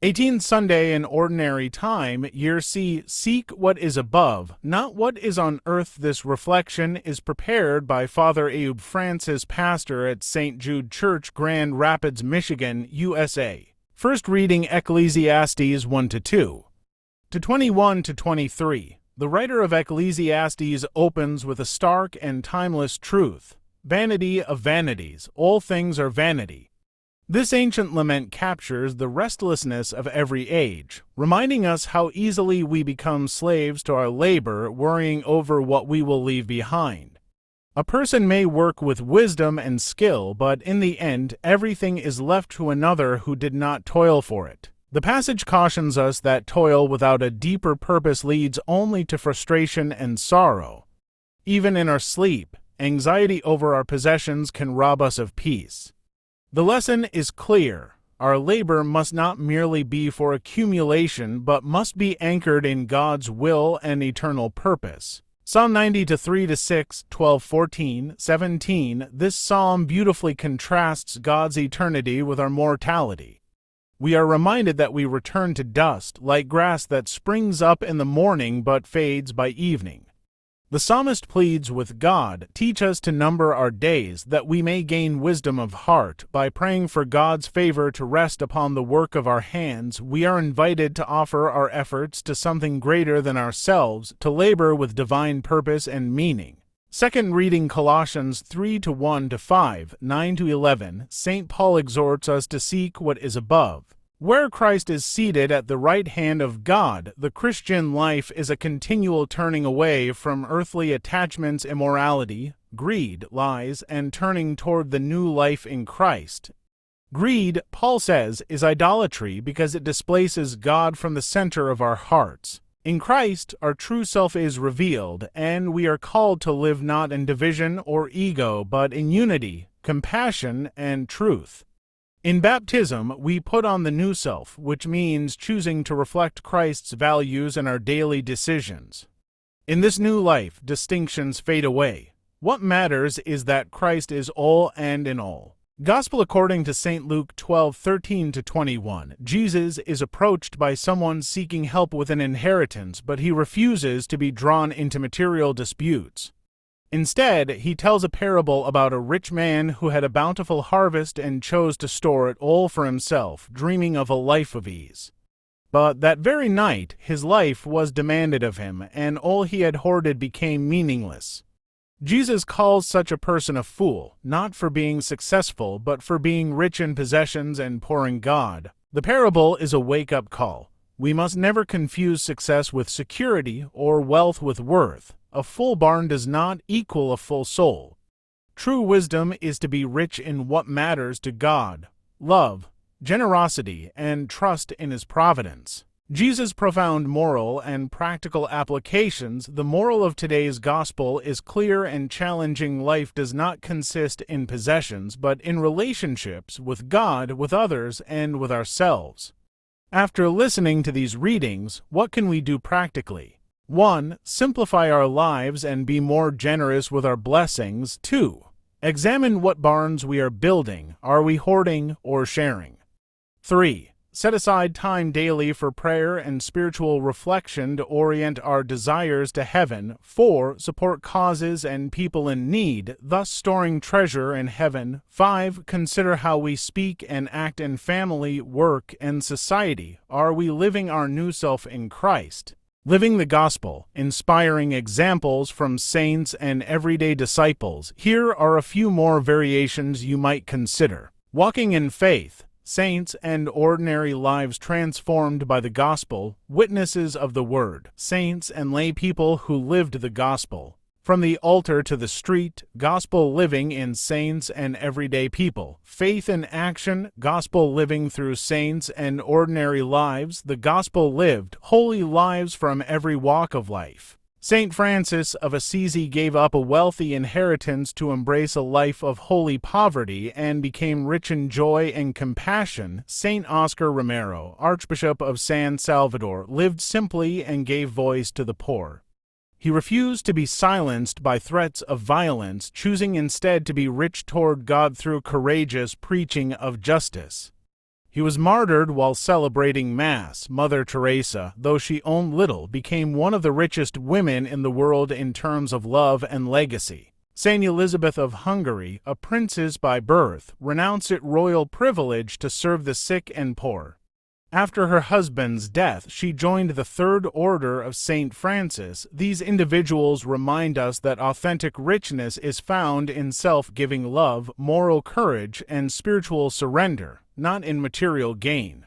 18th Sunday in Ordinary Time, Year C. Seek what is above, not what is on earth. This reflection is prepared by Father Ayub Francis, pastor at St. Jude Church, Grand Rapids, Michigan, USA. First reading Ecclesiastes 1-2. To 21-23, the writer of Ecclesiastes opens with a stark and timeless truth. Vanity of vanities, all things are vanity. This ancient lament captures the restlessness of every age, reminding us how easily we become slaves to our labor, worrying over what we will leave behind. A person may work with wisdom and skill, but in the end, everything is left to another who did not toil for it. The passage cautions us that toil without a deeper purpose leads only to frustration and sorrow. Even in our sleep, anxiety over our possessions can rob us of peace. The lesson is clear. Our labor must not merely be for accumulation, but must be anchored in God's will and eternal purpose. Psalm 90-3-6, 12-14, 17. This psalm beautifully contrasts God's eternity with our mortality. We are reminded that we return to dust, like grass that springs up in the morning but fades by evening. The psalmist pleads with God, teach us to number our days, that we may gain wisdom of heart. By praying for God's favor to rest upon the work of our hands, we are invited to offer our efforts to something greater than ourselves, to labor with divine purpose and meaning. Second reading Colossians 3-1-5, 9-11, St. Paul exhorts us to seek what is above. Where Christ is seated at the right hand of God, the Christian life is a continual turning away from earthly attachments, immorality, greed, lies, and turning toward the new life in Christ. Greed, Paul says, is idolatry because it displaces God from the center of our hearts. In Christ, our true self is revealed, and we are called to live not in division or ego, but in unity, compassion, and truth. In baptism, we put on the new self, which means choosing to reflect Christ's values in our daily decisions. In this new life, distinctions fade away. What matters is that Christ is all and in all. Gospel according to St. Luke 12:13-21. Jesus is approached by someone seeking help with an inheritance, but he refuses to be drawn into material disputes. Instead, he tells a parable about a rich man who had a bountiful harvest and chose to store it all for himself, dreaming of a life of ease. But that very night, his life was demanded of him, and all he had hoarded became meaningless. Jesus calls such a person a fool, not for being successful, but for being rich in possessions and poor in God. The parable is a wake-up call. We must never confuse success with security or wealth with worth. A full barn does not equal a full soul. True wisdom is to be rich in what matters to God: love, generosity, and trust in His providence. Jesus' profound moral and practical applications. The moral of today's gospel is clear and challenging. Life does not consist in possessions, but in relationships with God, with others, and with ourselves. After listening to these readings, what can we do practically? 1. Simplify our lives and be more generous with our blessings. 2. Examine what barns we are building. Are we hoarding or sharing? 3. Set aside time daily for prayer and spiritual reflection to orient our desires to heaven. 4. Support causes and people in need, thus storing treasure in heaven. 5. Consider how we speak and act in family, work, and society. Are we living our new self in Christ? Living the Gospel, inspiring examples from saints and everyday disciples. Here are a few more variations you might consider. Walking in faith, saints and ordinary lives transformed by the Gospel, witnesses of the Word, saints and lay people who lived the Gospel. From the altar to the street, gospel living in saints and everyday people. Faith in action, gospel living through saints and ordinary lives, the gospel lived, holy lives from every walk of life. St. Francis of Assisi gave up a wealthy inheritance to embrace a life of holy poverty and became rich in joy and compassion. St. Oscar Romero, Archbishop of San Salvador, lived simply and gave voice to the poor. He refused to be silenced by threats of violence, choosing instead to be rich toward God through courageous preaching of justice. He was martyred while celebrating Mass. Mother Teresa, though she owned little, became one of the richest women in the world in terms of love and legacy. Saint Elizabeth of Hungary, a princess by birth, renounced its royal privilege to serve the sick and poor. After her husband's death, she joined the Third Order of St. Francis. These individuals remind us that authentic richness is found in self-giving love, moral courage, and spiritual surrender, not in material gain.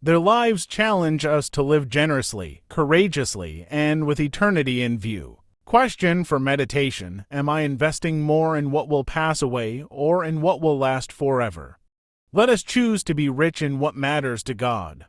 Their lives challenge us to live generously, courageously, and with eternity in view. Question for meditation: am I investing more in what will pass away or in what will last forever? Let us choose to be rich in what matters to God.